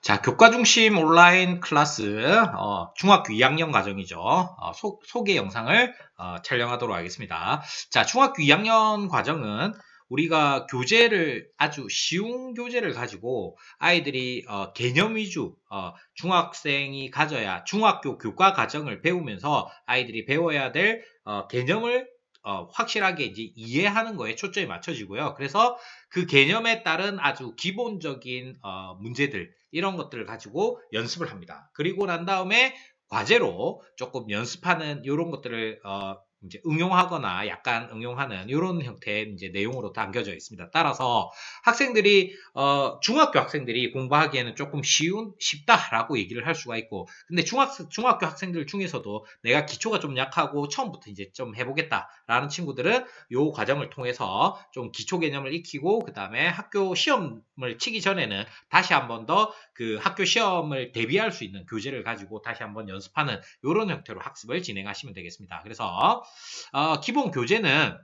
자, 교과 중심 온라인 클래스, 중학교 2학년 과정이죠. 소개 영상을 촬영하도록 하겠습니다. 자, 중학교 2학년 과정은 우리가 교재를 아주 쉬운 교재를 가지고 아이들이 개념 위주 중학생이 가져야 중학교 교과 과정을 배우면서 아이들이 배워야 될 개념을 확실하게 이제 이해하는 거에 초점이 맞춰지고요. 그래서 그 개념에 따른 아주 기본적인 문제들 이런 것들을 가지고 연습을 합니다. 그리고 난 다음에 과제로 조금 연습하는 이런 것들을 이제 응용하거나 약간 응용하는 이런 형태의 이제 내용으로 담겨져 있습니다. 따라서 학생들이 중학교 학생들이 공부하기에는 조금 쉽다라고 얘기를 할 수가 있고, 근데 중학교 학생들 중에서도 내가 기초가 좀 약하고 처음부터 이제 좀 해보겠다라는 친구들은 이 과정을 통해서 좀 기초 개념을 익히고 그 다음에 학교 시험을 치기 전에는 다시 한번 더 그 학교 시험을 대비할 수 있는 교재를 가지고 다시 한번 연습하는 이런 형태로 학습을 진행하시면 되겠습니다. 그래서 기본 교재는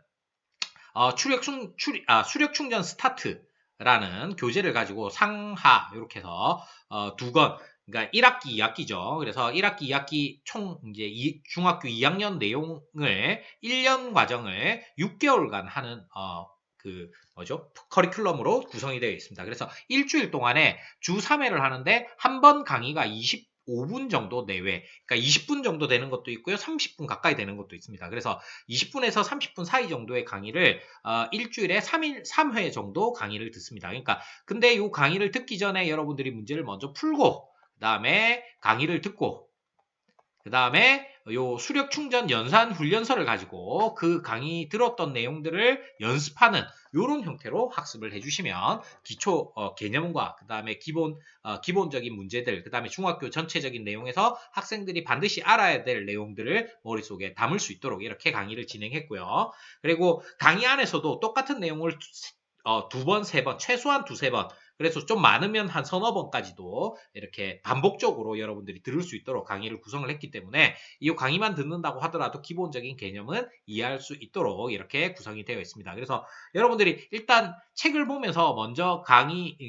수력 충전 스타트라는 교재를 가지고 상하 이렇게 해서 두 권, 그러니까 1학기, 2학기죠. 그래서 1학기, 2학기 총 이제 중학교 2학년 내용을 1년 과정을 6개월간 하는 그 뭐죠? 커리큘럼으로 구성이 되어 있습니다. 그래서 일주일 동안에 주 3회를 하는데 한 번 강의가 25분 정도 내외, 그러니까 20분 정도 되는 것도 있고요. 30분 가까이 되는 것도 있습니다. 그래서 20분에서 30분 사이 정도의 강의를 일주일에 3회 정도 강의를 듣습니다. 그러니까 근데 이 강의를 듣기 전에 여러분들이 문제를 먼저 풀고 그 다음에 강의를 듣고 그 다음에 요 수력 충전 연산 훈련서를 가지고 그 강의 들었던 내용들을 연습하는 이런 형태로 학습을 해주시면 기초 개념과 그 다음에 기본적인 문제들, 그 다음에 중학교 전체적인 내용에서 학생들이 반드시 알아야 될 내용들을 머릿속에 담을 수 있도록 이렇게 강의를 진행했고요. 그리고 강의 안에서도 똑같은 내용을 두 번, 세 번, 최소한 두세 번, 그래서 좀 많으면 한 서너 번까지도 이렇게 반복적으로 여러분들이 들을 수 있도록 강의를 구성을 했기 때문에 이 강의만 듣는다고 하더라도 기본적인 개념은 이해할 수 있도록 이렇게 구성이 되어 있습니다. 그래서 여러분들이 일단 책을 보면서 먼저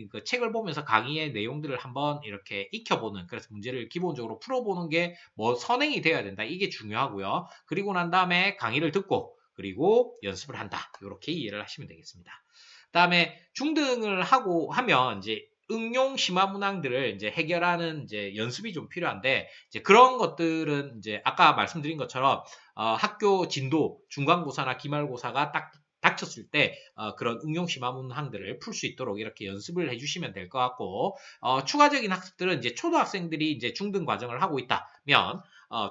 그 책을 보면서 강의의 내용들을 한번 이렇게 익혀보는, 그래서 문제를 기본적으로 풀어보는 게 뭐 선행이 되어야 된다. 이게 중요하고요. 그리고 난 다음에 강의를 듣고 그리고 연습을 한다. 이렇게 이해를 하시면 되겠습니다. 그다음에 중등을 하고 하면 이제 응용 심화 문항들을 이제 해결하는 이제 연습이 좀 필요한데, 이제 그런 것들은 이제 아까 말씀드린 것처럼 학교 진도 중간고사나 기말고사가 딱 닥쳤을 때 그런 응용 심화 문항들을 풀 수 있도록 이렇게 연습을 해주시면 될 것 같고, 추가적인 학습들은 이제 초등학생들이 이제 중등 과정을 하고 있다면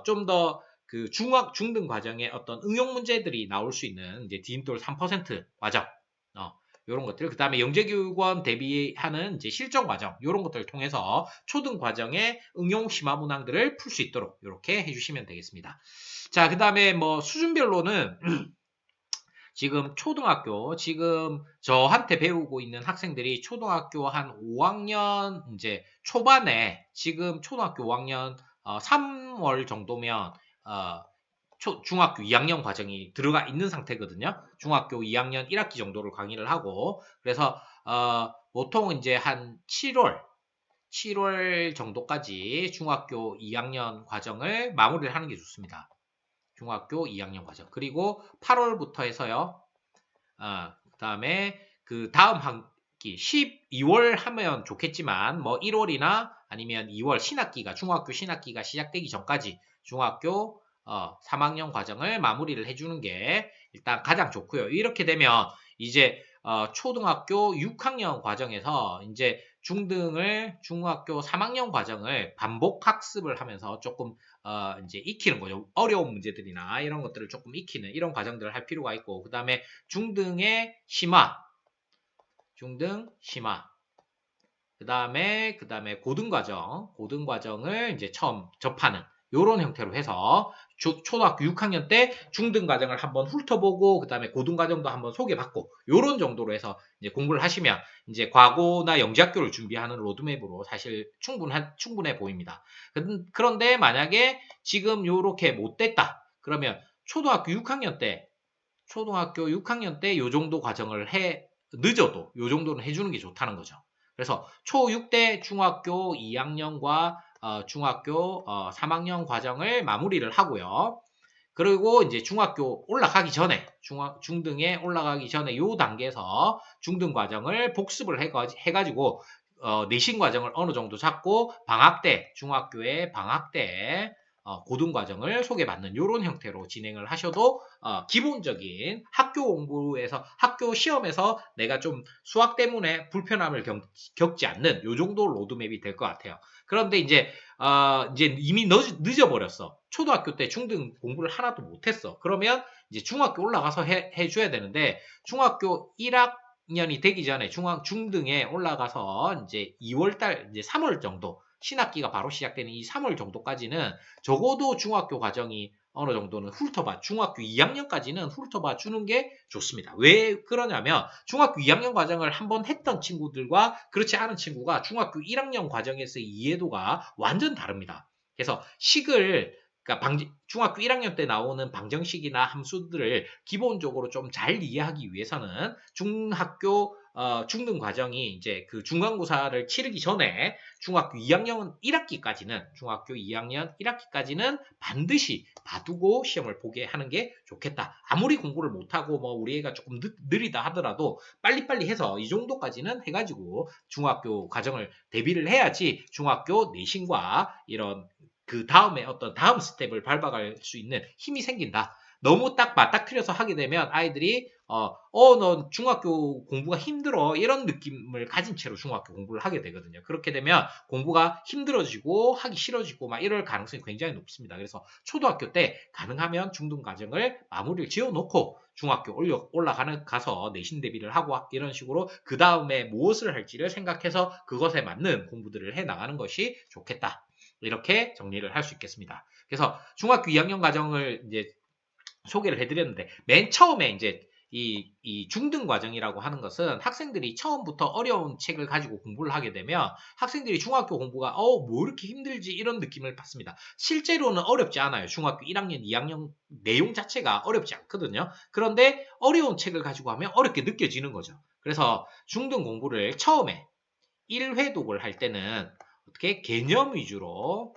좀 더 그 중등 과정에 어떤 응용 문제들이 나올 수 있는 이제 디딤돌 3% 과정, 이런 것들, 그 다음에 영재교육원 대비하는 이제 실전 과정, 이런 것들을 통해서 초등 과정의 응용 심화 문항들을 풀 수 있도록 이렇게 해주시면 되겠습니다. 자, 그 다음에 뭐 수준별로는 지금 저한테 배우고 있는 학생들이 초등학교 한 5학년 이제 초반에, 지금 초등학교 5학년 3월 정도면 중학교 2학년 과정이 들어가 있는 상태거든요. 중학교 2학년 1학기 정도를 강의를 하고, 그래서 보통 이제 한 7월 정도까지 중학교 2학년 과정을 마무리를 하는 게 좋습니다. 중학교 2학년 과정. 그리고 8월부터 해서요. 그 다음에 그 다음 학기 12월 하면 좋겠지만 뭐 1월이나 아니면 2월 중학교 신학기가 시작되기 전까지 중학교 3학년 과정을 마무리를 해주는 게 일단 가장 좋고요. 이렇게 되면 이제 초등학교 6학년 과정에서 이제 중학교 3학년 과정을 반복 학습을 하면서 조금 이제 익히는 거죠. 어려운 문제들이나 이런 것들을 조금 익히는 이런 과정들을 할 필요가 있고, 그 다음에 중등의 중등 심화, 그 다음에 고등 과정을 이제 처음 접하는 요런 형태로 해서 초등학교 6학년 때 중등 과정을 한번 훑어보고 그 다음에 고등 과정도 한번 소개받고 요런 정도로 해서 이제 공부를 하시면 이제 과고나 영재학교를 준비하는 로드맵으로 사실 충분해 보입니다. 그런데 만약에 지금 요렇게 못 됐다 그러면 초등학교 6학년 때 요 정도 과정을 늦어도 요 정도는 해주는 게 좋다는 거죠. 그래서 초6 때 중학교 2학년과 중학교 3학년 과정을 마무리를 하고요. 그리고 이제 중학교 올라가기 전에, 중등에 올라가기 전에 요 단계에서 중등 과정을 복습을 해가지고, 내신 과정을 어느 정도 잡고, 방학 때, 중학교의 방학 때, 고등 과정을 소개받는 이런 형태로 진행을 하셔도, 기본적인 학교 공부에서, 학교 시험에서 내가 좀 수학 때문에 불편함을 겪지 않는 요 정도 로드맵이 될 것 같아요. 그런데 이제 이미 늦어버렸어. 초등학교 때 중등 공부를 하나도 못했어. 그러면 이제 중학교 올라가서 해줘야 되는데, 중학교 1학년이 되기 전에 중등에 올라가서 이제 2월달, 이제 3월 정도, 신학기가 바로 시작되는 이 3월 정도까지는 적어도 중학교 과정이 어느 정도는 훑어봐, 중학교 2학년까지는 훑어봐 주는 게 좋습니다. 왜 그러냐면, 중학교 2학년 과정을 한번 했던 친구들과 그렇지 않은 친구가 중학교 1학년 과정에서의 이해도가 완전 다릅니다. 그래서 그러니까 중학교 1학년 때 나오는 방정식이나 함수들을 기본적으로 좀 잘 이해하기 위해서는 중등 과정이 이제 그 중간고사를 치르기 전에 중학교 2학년 1학기까지는 반드시 봐두고 시험을 보게 하는 게 좋겠다. 아무리 공부를 못하고 뭐 우리 애가 조금 느리다 하더라도 빨리빨리 해서 이 정도까지는 해가지고 중학교 과정을 대비를 해야지 중학교 내신과 이런 그 다음에 어떤 다음 스텝을 밟아갈 수 있는 힘이 생긴다. 너무 딱 맞닥뜨려서 하게 되면 아이들이 넌 중학교 공부가 힘들어 이런 느낌을 가진 채로 중학교 공부를 하게 되거든요. 그렇게 되면 공부가 힘들어지고 하기 싫어지고 막 이럴 가능성이 굉장히 높습니다. 그래서 초등학교 때 가능하면 중등 과정을 마무리를 지어놓고 중학교 가서 내신 대비를 하고 이런 식으로 그 다음에 무엇을 할지를 생각해서 그것에 맞는 공부들을 해 나가는 것이 좋겠다. 이렇게 정리를 할 수 있겠습니다. 그래서 중학교 2학년 과정을 이제 소개를 해드렸는데, 맨 처음에 이제 이 중등 과정이라고 하는 것은 학생들이 처음부터 어려운 책을 가지고 공부를 하게 되면 학생들이 중학교 공부가 뭐 이렇게 힘들지 이런 느낌을 받습니다. 실제로는 어렵지 않아요. 중학교 1학년, 2학년 내용 자체가 어렵지 않거든요. 그런데 어려운 책을 가지고 하면 어렵게 느껴지는 거죠. 그래서 중등 공부를 처음에 1회 독을 할 때는 어떻게 개념 위주로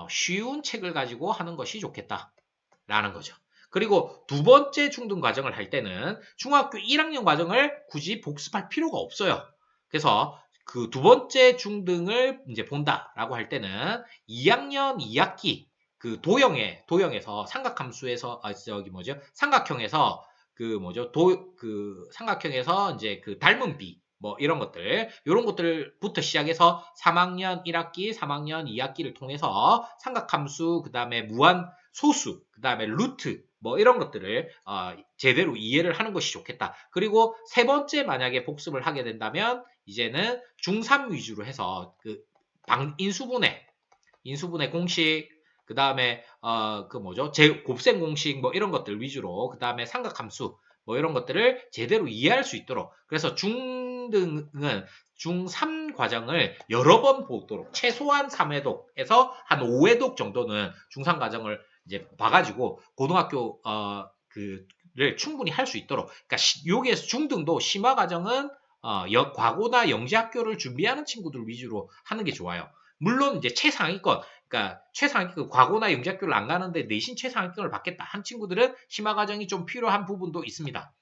쉬운 책을 가지고 하는 것이 좋겠다라는 거죠. 그리고 두 번째 중등 과정을 할 때는 중학교 1학년 과정을 굳이 복습할 필요가 없어요. 그래서 그 두 번째 중등을 이제 본다라고 할 때는 2학년 2학기 그 도형에서 삼각함수에서 삼각형에서 삼각형에서 이제 그 닮은 비 뭐 이런 것들부터 시작해서 3학년 1학기, 3학년 2학기를 통해서 삼각함수, 그 다음에 무한 소수, 그 다음에 루트 뭐 이런 것들을 제대로 이해를 하는 것이 좋겠다. 그리고 세 번째 만약에 복습을 하게 된다면 이제는 중3 위주로 해서 그 인수분해 공식, 그 다음에 곱셈 공식 뭐 이런 것들 위주로, 그 다음에 삼각함수 뭐 이런 것들을 제대로 이해할 수 있도록, 그래서 중등은 중3 과정을 여러 번 보도록, 최소한 3회독에서 한 5회독 정도는 중3 과정을 이제 봐가지고 고등학교 를 충분히 할 수 있도록, 그러니까 여기에서 중등도 심화 과정은 과고나 영재학교를 준비하는 친구들 위주로 하는 게 좋아요. 물론 이제 최상위권, 그러니까 최상위권 과고나 영재학교를 안 가는데 내신 최상위권을 받겠다 한 친구들은 심화 과정이 좀 필요한 부분도 있습니다.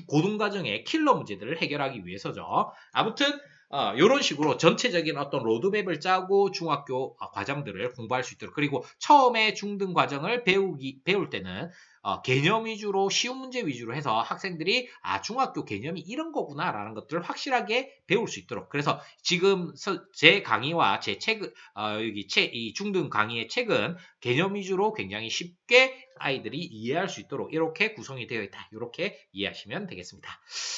고등 과정의 킬러 문제들을 해결하기 위해서죠. 아무튼 이런 식으로 전체적인 어떤 로드맵을 짜고 중학교 과정들을 공부할 수 있도록, 그리고 처음에 중등 과정을 배울 때는 개념 위주로, 쉬운 문제 위주로 해서 학생들이 중학교 개념이 이런 거구나라는 것들을 확실하게 배울 수 있도록, 그래서 지금 제 강의와 제 책, 이 중등 강의의 책은 개념 위주로 굉장히 쉽게 아이들이 이해할 수 있도록 이렇게 구성이 되어 있다. 이렇게 이해하시면 되겠습니다.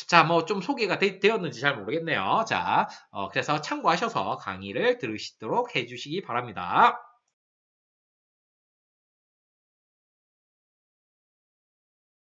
자, 뭐 좀 소개가 되었는지 잘 모르겠네요. 자, 그래서 참고하셔서 강의를 들으시도록 해주시기 바랍니다.